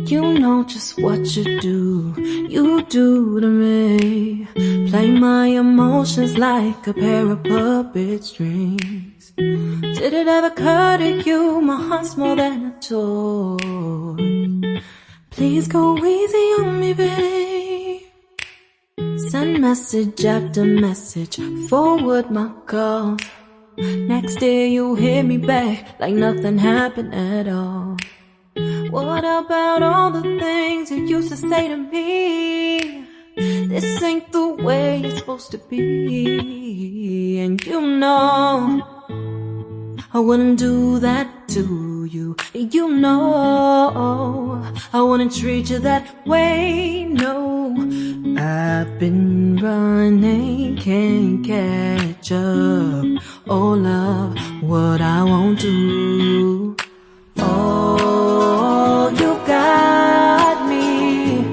You know just what you do to me. Play my emotions like a pair of puppet strings. Did it ever occur to you my heart's more than a toy? Please go easy on me, babe. Send message after message, forward my calls. Next day you hit me back like nothing happened at all. What about all the things you used to say to me? This ain't the way it's supposed to be. And you know I wouldn't do that to you. You know I wouldn't treat you that way, no. I've been running, can't catch up. Oh love, what I won't do. Oh, you got me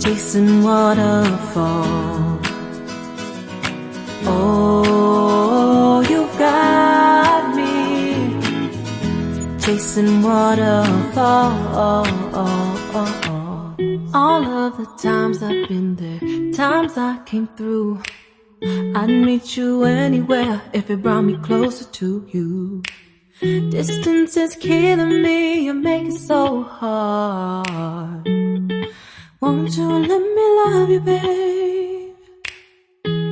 chasing waterfalls. Oh, you got me chasing waterfalls. All of the times I've been there, times I came through, I'd meet you anywhere if it brought me closer to you. Distance is killing me, you make it so hard. Won't you let me love you, babe?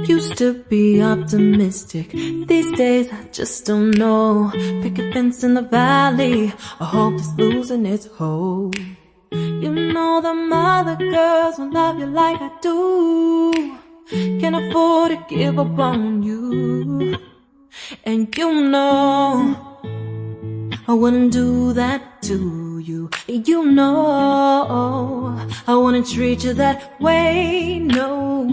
Used to be optimistic, these days I just don't know. Pick a fence in the valley, I hope it's losing its hold. You know them other girls won't love you like I do. Can't afford to give up on you. And you know I wouldn't do that to you. You know I wouldn't treat you that way, no.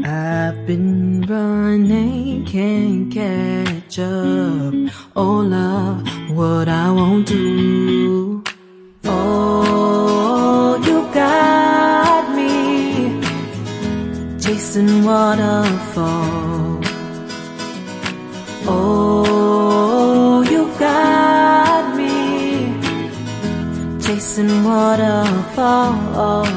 I've been running, can't catch up. Oh love, what I won't do. Oh, you got me chasing waterfalls. Oh, you got me chasing waterfalls.